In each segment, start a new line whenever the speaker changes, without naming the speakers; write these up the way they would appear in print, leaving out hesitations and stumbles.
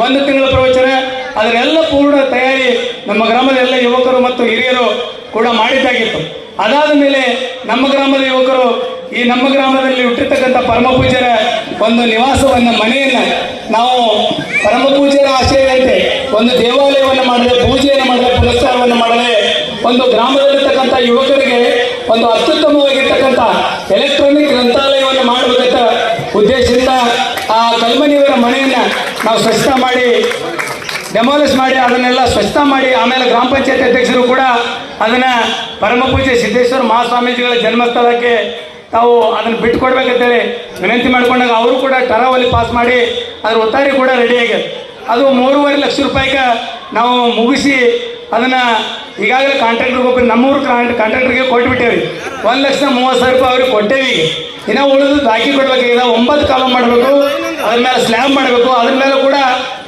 1 ತಿಂಗಳ ಪ್ರವಚನ, ಅದನ್ನೆಲ್ಲ ಪೂರ್ಣ ತಯಾರಿ ನಮ್ಮ ಗ್ರಾಮದ ಎಲ್ಲ ಯುವಕರು ಮತ್ತು ಹಿರಿಯರು ಕೂಡ ಮಾಡಿದ್ದಾಗಿತ್ತು. ಅದಾದ ಮೇಲೆ ನಮ್ಮ ಗ್ರಾಮದ ಯುವಕರು ಈ ನಮ್ಮ ಗ್ರಾಮದಲ್ಲಿ ಹುಟ್ಟಿರ್ತಕ್ಕಂಥ ಪರಮ ಪೂಜ್ಯರ ಒಂದು ನಿವಾಸವನ್ನು, ಮನೆಯನ್ನು ನಾವು ಪರಮ ಪೂಜ್ಯರ ಆಶಯದಂತೆ ಒಂದು ದೇವಾಲಯವನ್ನು ಮಾಡದೆ, ಪೂಜೆಯನ್ನು ಮಾಡದೆ, ಪುರಸ್ಕಾರವನ್ನು ಮಾಡದೆ, ಒಂದು ಗ್ರಾಮದಲ್ಲಿರ್ತಕ್ಕಂಥ ಯುವಕರಿಗೆ ಒಂದು ಅತ್ಯುತ್ತಮವಾಗಿರ್ತಕ್ಕಂಥ ಎಲೆಕ್ಟ್ರಾನಿಕ್ ಗ್ರಂಥಾಲಯವನ್ನು ಮಾಡಬೇಕಂತ ಉದ್ದೇಶದಿಂದ ಆ ಕಲ್ಮನಿಯವರ ಮನೆಯನ್ನು ನಾವು ಸ್ವಚ್ಛತಾ ಮಾಡಿ, ಡೆಮಾಲಿಷ್ ಮಾಡಿ, ಅದನ್ನೆಲ್ಲ ಸ್ವಚ್ಛತಾ ಮಾಡಿ, ಆಮೇಲೆ ಗ್ರಾಮ ಪಂಚಾಯತ್ ಅಧ್ಯಕ್ಷರು ಕೂಡ ಅದನ್ನು ಪರಮ ಪೂಜ್ಯ ಸಿದ್ದೇಶ್ವರ ಮಹಾಸ್ವಾಮೀಜಿಗಳ ಜನ್ಮಸ್ಥಳಕ್ಕೆ ತಾವು ಅದನ್ನು ಬಿಟ್ಟುಕೊಡ್ಬೇಕಂತೇಳಿ ವಿನಂತಿ ಮಾಡಿಕೊಂಡಾಗ ಅವರು ಕೂಡ ಟರಾವಲ್ಲಿ ಪಾಸ್ ಮಾಡಿ ಅದ್ರ ಒತ್ತಾರಿ ಕೂಡ ರೆಡಿಯಾಗಿದೆ. ಅದು 3.5 ಲಕ್ಷ ರೂಪಾಯಿಗೆ ನಾವು ಮುಗಿಸಿ ಅದನ್ನು ಈಗಾಗಲೇ ಕಾಂಟ್ರಾಕ್ಟ್ರಿಗೆ ಹೋಗಿ ನಮ್ಮೂರು ಕಾಂಟ್ರಾಕ್ಟ್ರಿಗೆ ಕೊಟ್ಬಿಟ್ಟೇವಿ. 1,30,000 ರೂಪಾಯಿ ಅವ್ರಿಗೆ ಕೊಟ್ಟೇವಿ. ಇನ್ನೂ ಉಳಿದು ಬಾಕಿ ಕೊಡ್ಬೇಕಾಗಿದೆ. 9 ಕಾಲಮ್ ಮಾಡಬೇಕು, ಅದ್ರ ಮೇಲೆ ಸ್ಲ್ಯಾಬ್ ಮಾಡಬೇಕು, ಅದ್ರ ಮೇಲೆ ಕೂಡ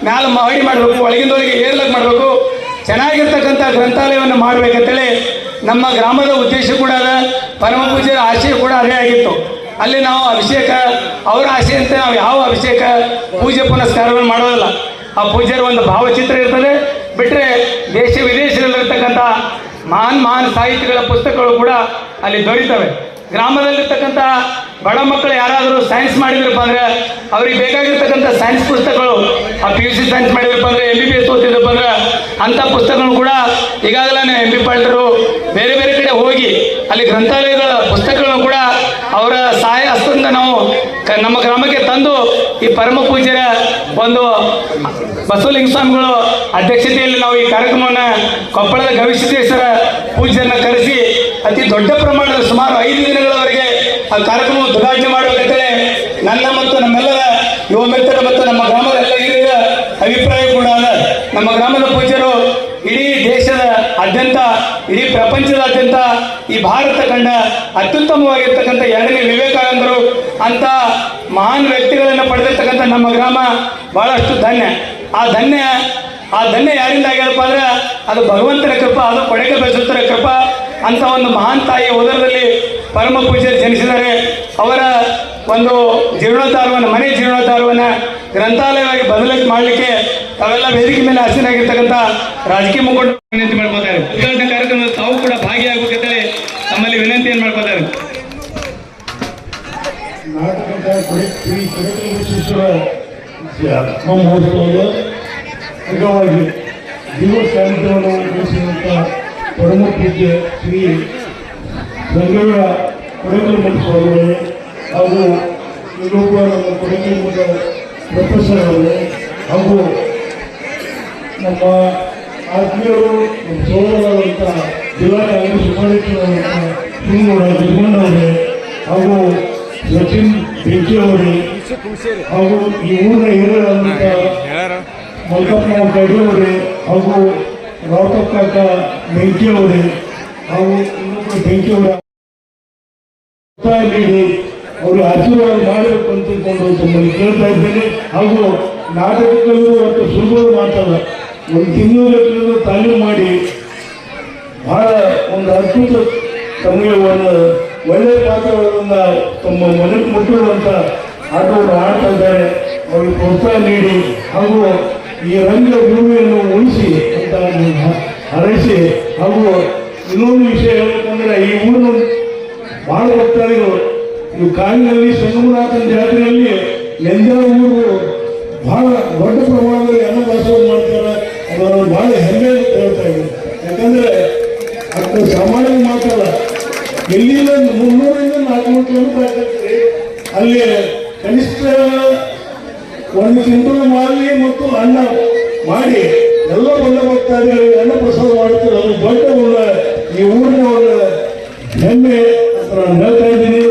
ಮ್ಯಾಲೆ ಮಹಡಿ ಮಾಡಬೇಕು, ಒಳಗಿಂದೊಳಗೆ ಏರ್ಲಕ್ ಮಾಡಬೇಕು, ಚೆನ್ನಾಗಿರ್ತಕ್ಕಂಥ ಗ್ರಂಥಾಲಯವನ್ನು ಮಾಡಬೇಕಂತೇಳಿ ನಮ್ಮ ಗ್ರಾಮದ ಉದ್ದೇಶ ಕೂಡ ಅದ. ಪರಮ ಪೂಜ್ಯರ ಆಶಯ ಕೂಡ ಅದೇ ಆಗಿತ್ತು. ಅಲ್ಲಿ ನಾವು ಅಭಿಷೇಕ, ಅವರ ಆಶೆಯಂತೆ ನಾವು ಯಾವ ಅಭಿಷೇಕ ಪೂಜೆ ಪುನಸ್ಕಾರವನ್ನು ಮಾಡೋದಿಲ್ಲ. ಆ ಪೂಜ್ಯರ ಒಂದು ಭಾವಚಿತ್ರ ಇರ್ತದೆ. ಬಿಟ್ಟರೆ ದೇಶ ವಿದೇಶದಲ್ಲಿರ್ತಕ್ಕಂಥ ಮಹಾನ್ ಸಾಹಿತಿಗಳ ಪುಸ್ತಕಗಳು ಕೂಡ ಅಲ್ಲಿ ದೊರೀತವೆ. ಗ್ರಾಮದಲ್ಲಿರ್ತಕ್ಕಂಥ ಬಡ ಮಕ್ಕಳು ಯಾರಾದರೂ ಸೈನ್ಸ್ ಮಾಡಿದ್ರಪ್ಪ ಅಂದರೆ ಅವ್ರಿಗೆ ಬೇಕಾಗಿರ್ತಕ್ಕಂಥ ಸೈನ್ಸ್ ಪುಸ್ತಕಗಳು, ಆ PUC ಸೈನ್ಸ್ ಮಾಡಿದ್ರಪ್ಪ ಅಂದರೆ, MBBS ಓದ್ತಿದ್ರಪ್ಪ ಅಂದ್ರೆ ಅಂಥ ಪುಸ್ತಕಗಳು ಕೂಡ ಈಗಾಗಲೇ MP ಪಾಲ್ಟರು ಬೇರೆ ಬೇರೆ ಕಡೆ ಹೋಗಿ ಅಲ್ಲಿ ಗ್ರಂಥಾಲಯಗಳ ಪುಸ್ತಕಗಳನ್ನು ಕೂಡ ಅವರ ಸಹಾಯ ಹಸ್ತದಿಂದ ನಾವು ನಮ್ಮ ಗ್ರಾಮಕ್ಕೆ ತಂದು ಈ ಪರಮ ಪೂಜ್ಯರ ಒಂದು ಬಸವಲಿಂಗ ಸ್ವಾಮಿಗಳು ಅಧ್ಯಕ್ಷತೆಯಲ್ಲಿ ನಾವು ಈ ಕಾರ್ಯಕ್ರಮವನ್ನು ಕೊಪ್ಪಳದ ಗವಿಸಿದ್ದೇಶ್ವರ ಪೂಜ್ಯರನ್ನು ಕರೆಸಿ ಅತಿ ದೊಡ್ಡ ಪ್ರಮಾಣದ ಸುಮಾರು 5 ದಿನಗಳವರೆಗೆ ಆ ಕಾರ್ಯಕ್ರಮ ಉದ್ಘಾಟನೆ ಮಾಡಬೇಕಂತೇಳಿ ನನ್ನ ಮತ್ತು ನಮ್ಮೆಲ್ಲರ ಯುವ ಮಿತ್ರರ ಮತ್ತು ನಮ್ಮ ಗ್ರಾಮದ ಎಲ್ಲ ಹಿರಿಯರ ಅಭಿಪ್ರಾಯ ಕೂಡ ಅದ. ನಮ್ಮ ಗ್ರಾಮದ ಪೂಜ್ಯರು ಇಡೀ ದೇಶದ ಆದ್ಯಂತ, ಇಡೀ ಪ್ರಪಂಚದಾದ್ಯಂತ ಈ ಭಾರತ ಕಂಡ ಅತ್ಯುತ್ತಮವಾಗಿರ್ತಕ್ಕಂಥ 2ನೇ ವಿವೇಕಾನಂದರು ಅಂತ ಮಹಾನ್ ವ್ಯಕ್ತಿಗಳನ್ನು ಪಡೆದಿರ್ತಕ್ಕಂಥ ನಮ್ಮ ಗ್ರಾಮ ಬಹಳಷ್ಟು ಧನ್ಯ. ಆ ಧನ್ಯ ಯಾರಿಂದ ಆಗ್ಯದಪ್ಪ ಅಂದ್ರೆ ಅದು ಭಗವಂತನ ಕೃಪಾ, ಅದು ಕೊಡೆಕ ಬಸವರ ಕೃಪಾ ಅಂತ ಒಂದು ಮಹಾನ್ ತಾಯಿಯ ಉದರದಲ್ಲಿ ಪರಮ ಪೂಜ್ಯರು ಜನಿಸಿದ್ದಾರೆ. ಅವರ ಒಂದು ಜೀರ್ಣೋದ್ಧಾರವನ್ನು, ಮನೆ ಜೀರ್ಣೋದ್ಧಾರವನ್ನು ಗ್ರಂಥಾಲಯವಾಗಿ ಬದಲಾವಣೆ ಮಾಡಲಿಕ್ಕೆ ತಾವೆಲ್ಲ ವೇದಿಕೆ ಮೇಲೆ ಆಸೀನಾಗಿರ್ತಕ್ಕಂಥ ರಾಜಕೀಯ ಮುಖಂಡರು ವಿನಂತಿ ಮಾಡ್ಕೋತಾರೆ. ಉದ್ಘಾಟನಾ ಕಾರ್ಯಕ್ರಮದಲ್ಲಿ ತಾವು ಕೂಡ ಭಾಗಿಯಾಗಬೇಕಂತೇಳಿ ತಮ್ಮಲ್ಲಿ ವಿನಂತಿಯನ್ನು ಮಾಡ್ಕೋತಾರೆ.
ನಾಟಕದ ಶ್ರೀ ಕೊಡಕೇಶ್ವರ ಮಹೋತ್ಸವದ ಅಂಗವಾಗಿ ಜೀವ ಸಾಹಿತ್ಯವನ್ನು ನಡೆಸಿದಂಥ ಪರಮ ಪೂಜ್ಯ ಶ್ರೀ ರಂಗಯ್ಯ ಕೊಡಕೇಮಠ ಸ್ವಾಮಿಗಳೇ ಹಾಗೂ ಇನ್ನೊಬ್ಬ ನಮ್ಮ ಕೊಡಕೇಮಠ ಪ್ರೊಫೆಸರ್ ಅವರೇ ಹಾಗೂ ನಮ್ಮ ಆತ್ಮೀಯರು, ನಮ್ಮ ಸೋದರರಾದಂಥ ಜಿಲ್ಲಾ ಕಾಂಗ್ರೆಸ್ ಉಪಾಧ್ಯಕ್ಷರಾದಂಥ ಶಿವಗೌಡ ಜಗಮಣ್ಣವರೇ ಹಾಗೂ ಸಚಿನ್ ಬೆಂಕಿ ಅವರೇ ಹಾಗೂ ಈ ಊರಿನ ಹಿರಿಯರಾದಂಥ ಮಲ್ಕಪ್ಪ ಗಡ್ಡವರೇ ಹಾಗೂ ರಾವತಪ್ಪ ಬೆಂಕಿ ಅವರೇ ಹಾಗೂ ಇನ್ನೊಬ್ಬರು ಬೆಂಕಿ ಅವರ ನೀಡಿ ಅವರು ಆಶೀರ್ವಾದ ಮಾಡಬೇಕು ಅಂತ ತಿಳ್ಕೊಂಡು ತಮ್ಮಲ್ಲಿ ಕೇಳ್ತಾ ಇದ್ದೇನೆ. ಹಾಗೂ ನಾಟಕಗಳು ಮತ್ತು ಸುಲಭದ ಮಾತಲ್ಲ, 1 ತಿಂಗಳು ತಾಲೀಮು ಮಾಡಿ ಬಹಳ ಒಂದು ಅದ್ಭುತ ತಮಗೆ ಒಂದು ಒಳ್ಳೆಯ ಪಾತ್ರಗಳನ್ನು ತಮ್ಮ ಮನೆಗೆ ಮುಟ್ಟುವಂಥ ಆಟವನ್ನು ಆಡ್ತಾ ಇದ್ದಾರೆ. ಅವರಿಗೆ ಪ್ರೋತ್ಸಾಹ ನೀಡಿ ಹಾಗೂ ಈ ರಂಗಭೂಮಿಯನ್ನು ಉಳಿಸಿ ಅಂತ ಹಾರೈಸಿ. ಹಾಗೂ ಇನ್ನೊಂದು ವಿಷಯ ಹೇಳಬೇಕಂದ್ರೆ ಈ ಊರಿನ ಬಹಳ ಭಕ್ತಾದಿಗಳು ಈ ಕಾಡಿನಲ್ಲಿ ಸಂಗಮನಾಥನ ಜಾತ್ರೆಯಲ್ಲಿ ಎಲ್ಲ ಊರು ಬಹಳ ದೊಡ್ಡ ಪ್ರಮಾಣದಲ್ಲಿ ಅನ್ನದಾಸೋಹ ಮಾಡ್ತಾರೆ. ಅದನ್ನು ಬಹಳ ಹೆಮ್ಮೆ ಅಂತ ಹೇಳ್ತಾ ಇದ್ದಾರೆ. ಯಾಕಂದರೆ ಅದು ಸಾಮಾನ್ಯ ಮಾತಲ್ಲ, ಎಲ್ಲಿಂದ 300ರಿಂದ 400 ಕಿಲೋಮೀಟರ್ ಆಗ್ತದೆ. ಅಲ್ಲಿ ಕನಿಷ್ಠ 1 ಕ್ವಿಂಟಲ್ ಮಾಲಿ ಮತ್ತು ಅನ್ನ ಮಾಡಿ ಎಲ್ಲ ಬಂದ ಭಕ್ತಾದಿಗಳಿಗೆ ಅನ್ನ ಪ್ರಸಾದ ಮಾಡ್ತಾರೆ. ಅದು ದೊಡ್ಡ ಈ ಊರಿನ ಒಂದು ಹೆಮ್ಮೆ ಅಂತ ನಾನು ಹೇಳ್ತಾ ಇದ್ದೀನಿ.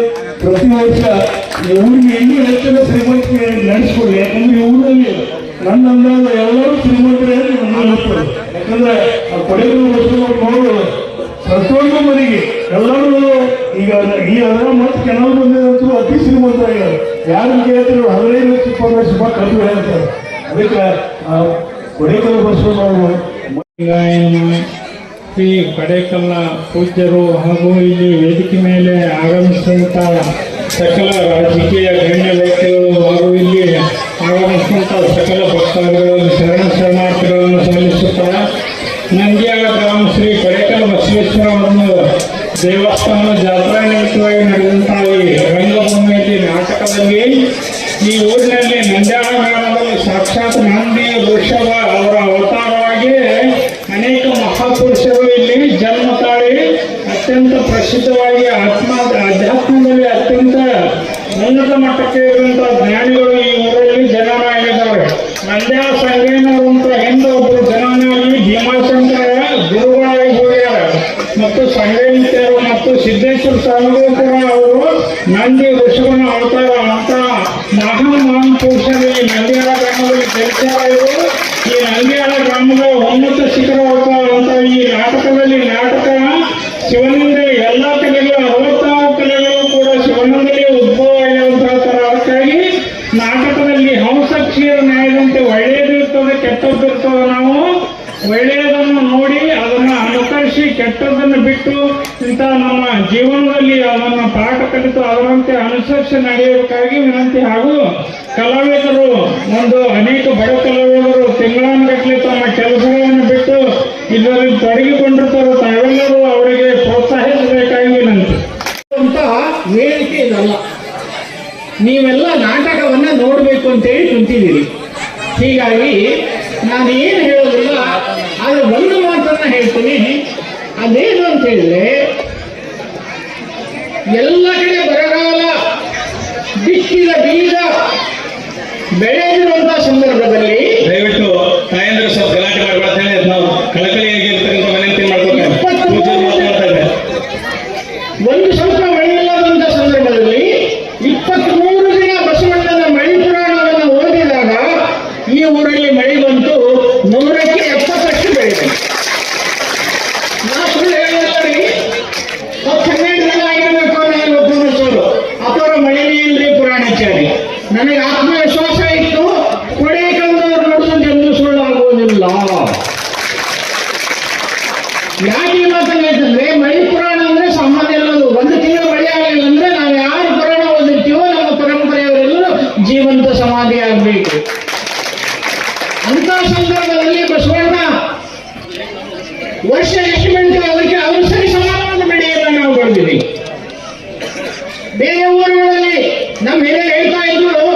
ಪ್ರತಿ ವರ್ಷ ಈ ಊರಿಗೆ ಇನ್ನೂ ಹೆಚ್ಚಿನ ಶ್ರೀಮಂತಿಕೆ ನಡೆಸ್ಕೊಡಿ. ಯಾಕಂದ್ರೆ ಈ ಊರಲ್ಲಿ ನನ್ನ ಅಂದಾಜ ಎಲ್ಲರೂ ಶ್ರೀಮಂತರೇ ಹೇಳ್ತಾರೆ. ಯಾಕಂದ್ರೆ ಆ ಕೊಡಗು ವರ್ಷಗಳು ಪ್ರತಿಯೊಂದು ಮನೆಗೆ ಎಲ್ಲರೂ ಈಗ ಈ ಅದರ ಮತ್ತು ಕೆಲವು ಬಂದಿದಂತೂ ಅತಿ ಶ್ರೀಮಂತರಾಗಿದ್ದಾರೆ. ಯಾರು ಕೇಳ್ತಿರೋ 15-20 ವರ್ಷ ಕಡಿಮೆ ಹೇಳ್ತಾರೆ. ಅದಕ್ಕೆ ಕೊಡೇಕಲ್ ಬಸವನವರು ಶ್ರೀ ಕಡೇಕಲ್ನ ಪೂಜ್ಯರು ಹಾಗೂ ಇಲ್ಲಿ ವೇದಿಕೆ ಮೇಲೆ ಆಗಮಿಸಿದಂಥ ಸಕಲ ರಾಜಕೀಯ ಗಣ್ಯ ವ್ಯಕ್ತಿಗಳು ಹಾಗೂ ಇಲ್ಲಿ ಆಗಮಿಸಿದಂಥ ಸಕಲ ಭಕ್ತಾದಿಗಳನ್ನು
ಈ ಊರಿನಲ್ಲಿ ನಂದ್ಯಾಳ ಗ್ರಾಮದಲ್ಲಿ ಸಾಕ್ಷಾತ್ ನಂದಿ ವೃಷಭ ಅವರ ಅವತಾರವಾಗಿ ಅನೇಕ ಮಹಾಪುರುಷರು ಇಲ್ಲಿ ಜನ್ಮ ತಾಳಿ ಅತ್ಯಂತ ಪ್ರಸಿದ್ಧವಾಗಿ ಅಧ್ಯಾತ್ಮದಲ್ಲಿ ಅತ್ಯಂತ ಉನ್ನತ ಮಟ್ಟಕ್ಕೆ ಇರುವಂತಹ ಜ್ಞಾನಿಗಳು ಈ ಊರಲ್ಲಿ ಜನನಾಗಿದ್ದಾರೆ. ನಂದ್ಯಾಳ ಸಂಗಯ್ಯನವರು ಅಂತ ಹಿಂದೆ ಒಬ್ಬರು ಜನನಾಗಿ ಭೀಮಾಶಂಕರ ಗುರುಗಳಾಗಿ ಹೋಗ್ಯಾರ ಮತ್ತು ಸಂಗಯ್ಯರು ಮತ್ತು ಸಿದ್ದೇಶ್ವರ ಸ್ವಾಮಿಗಳು ಕೂಡ ಅವರು ನಂದಿ ವೃಷಭನ ಅವತಾರ ಅಂತ ಮಹಾನ್ ಪುರುಷರು ಈ ನಂದ್ಯಾಳ ಗ್ರಾಮದಲ್ಲಿ ಜನಿಸಿದರು. ಈ ನಂದ್ಯಾಳ ಗ್ರಾಮದ ಉನ್ನತ ಶಿಖರ ಅಂತ ಈ ನಾಟಕದಲ್ಲಿ ನಾಟಕ ಶಿವನಿಂದ ಎಲ್ಲ ಕಲೆಗಳು 66 ಕಲೆಗಳು ಕೂಡ ಶಿವನಿಂದಲೇ ಉದ್ಭವ ಆಗಿರುವಂತಹ ತರ. ಅದಕ್ಕಾಗಿ ನಾಟಕದಲ್ಲಿ ಹಂಸ ಕ್ಷೀರ ನ್ಯಾಯದಂತೆ ಒಳ್ಳೆಯದು ಇರ್ತದೆ ಕೆಟ್ಟದ್ದು ಇರ್ತದೆ. ನಾವು ಒಳ್ಳೆಯದನ್ನು ನೋಡಿ ಅದನ್ನು ಅನುಕರಿಸಿ ಕೆಟ್ಟದ್ದನ್ನು ಬಿಟ್ಟು ಇಂಥ ನಮ್ಮ ಜೀವನದಲ್ಲಿ ಅದನ್ನು ಪಾಠ ಕಲಿತು ಅದರಂತೆ ಅನುಸರಿಸಿ ನಡೆಯಬೇಕಾಗಿ ವಿನಂತಿ. ಹಾಗೂ ಕಲಾವಿದರು ಅನೇಕ ಬಡ ಕಲಾವಿದರು ತಿಂಗಳಾನುಗಟ್ಟಲೆ ತಮ್ಮ ಕೆಲಸಗಳನ್ನು ಬಿಟ್ಟು ಇದರಲ್ಲಿ ತೊಡಗಿಕೊಂಡಿರ್ತಾರೆ. ತಾವೆಲ್ಲರೂ ಅವರಿಗೆ ಪ್ರೋತ್ಸಾಹಿಸಬೇಕಾಗಿ ವಿನಂತಿ.
ಅಂತ ವೇದಿಕೆ ಇದಲ್ಲ, ನೀವೆಲ್ಲ ನಾಟಕವನ್ನ ನೋಡಬೇಕು ಅಂತೇಳಿ ಕುಂತಿದ್ದೀರಿ. ಹೀಗಾಗಿ ನಾನು ಏನು ಹೇಳೋದಿಲ್ಲ, ಆದರೆ ಒಂದು ಮಾತನ್ನ ಹೇಳ್ತೀನಿ. ಅದೇನು ಅಂತ ಹೇಳಿದ್ರೆ, ಎಲ್ಲ ಕಡೆ ಬರಗಾಲ ಬಿತ್ತಿದ ಬೀಜ ಬೆಳೆದಿರುವಂತಹ ಸಂದರ್ಭದಲ್ಲಿ
ದಯವಿಟ್ಟು ತಾಯಂದ್ರ ಸ್ವಲ್ಪ ಗಲಾಟೆ ಮಾಡಬಾರ್ದು ಹೇಳಿ ನಾವು ಕಳಕಳಿಯಾಗಿರ್ತಕ್ಕಂಥ ವಿನಂತಿ ಮಾಡ್ಕೊಳ್ತೇವೆ.
ಒಂದು ಸ್ವಲ್ಪ ಮಳೆ ಇಲ್ಲದಂತ ಸಂದರ್ಭದಲ್ಲಿ 23 ದಿನ ಬಸವಣ್ಣನ ಮಳಿ ಪುರಾಣವನ್ನು ಓದಿದಾಗ ಈ ಊರಲ್ಲಿ ಮಳೆ ಬಂತು. 100ಕ್ಕೆ 70 ಬೆಳೆದೆ. ನಾ ಸುಳ್ಳು ಹೇಳಿದ್ರಿ, 12 ದಿನ ಆಗಿರಬೇಕು ನಾನು ಒಬ್ಬರು ಅಪರ ಮಳೆನೇ ಇಲ್ರಿ ಪುರಾಣಾಚಾರಿ. ನನಗೆ ಆತ್ಮವಿಶ್ವಾಸ ಇತ್ತು, ಕೊಡೇಕಲ್ದವ್ರು ನೋಡಿದ್ರೆ ಎಂದು ಸುಳ್ಳಾಗುವುದಿಲ್ಲ. ಯಾಕೆ ಈ ಮಾತನ್ನ ಹೇಳ್ತಂದ್ರೆ, ಮಳಿ ಪುರಾಣ ಅಂದ್ರೆ ಸಾಮಾನ್ಯ ಅಲ್ಲದು. 1 ತಿಂಗಳು ಮಳೆ ಆಗಲಿಲ್ಲ ಅಂದ್ರೆ ನಾವು ಯಾರು ಪುರಾಣ ಓದಿರ್ತೀವೋ ನಮ್ಮ ಪರಂಪರೆಯವರೆಲ್ಲರೂ ಜೀವಂತ ಸಮಾಧಿ ಆಗಬೇಕು. ಅಂತ ಸಂದರ್ಭದಲ್ಲಿ ಬಸವಣ್ಣ ವರ್ಷ ಎಷ್ಟು ಬೆಳೀತೀವಿ ಅದಕ್ಕೆ ಅವರು ಸರಿ ಸಮಾನವಾದ ಬೆಳೆಯನ್ನ ನಾವು ಬೆಳೆದಿದ್ದೀವಿ. ಬೇರೆ ಊರುಗಳಲ್ಲಿ ನಮ್ಮ ಹಿರಿಯರು ಹೇಳ್ತಾ ಇದ್ರು,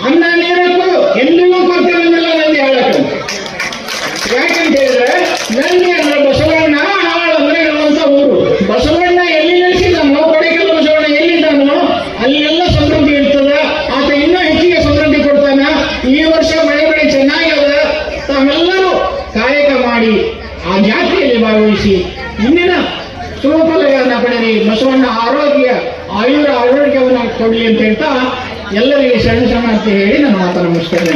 ಅನ್ನ ನೀರಕ್ಕೂ ಎಂದಿಗೂ ಕೊರತೆ ಬಂದಿಲ್ಲ ನಂದಿ ಹೇಳಕ್ಕೆ. ಯಾಕಂತ ಹೇಳಿದ್ರೆ ನಂದಿ ಅಂದ್ರೆ ಬಸವಣ್ಣ, ಹಾಳು ಅಂದ್ರೆ ಇರುವಂತ ಊರು. ಬಸವಣ್ಣ ಎಲ್ಲಿ ನೆಲೆಸಿದ್ದಾನೋ, ಕೊಡೇಕಲ್ಲು ಬಸವಣ್ಣ ಎಲ್ಲಿದ್ದಾನೋ ಅಲ್ಲೆಲ್ಲ ಸಮೃದ್ಧಿ ಇರ್ತದ. ಆತ ಇನ್ನೂ ಹೆಚ್ಚಿಗೆ ಸಮೃದ್ಧಿ ಕೊಡ್ತಾನ. ಈ ವರ್ಷ ಮಳೆ ಬೆಳೆ ಚೆನ್ನಾಗದ. ತಾವೆಲ್ಲರೂ ಕಾಯಕ ಮಾಡಿ ಆ ಜಾತ್ರೆಯಲ್ಲಿ ಭಾಗವಹಿಸಿ ಇಂದಿನ ಶುಭಫಲಗಳನ್ನು ಪಡೆದಿ ಬಸವಣ್ಣ ಆರೋಗ್ಯವನ್ನು ಕೊಡಲಿ ಅಂತ ಹೇಳ್ತಾ ಎಲ್ಲರಿಗೆ ಶರಣ ಶರಣಾರ್ಥಿ ಹೇಳಿ ನನ್ನ ಮಾತನ್ನು ಮುಗಿಸ್ತೇನೆ.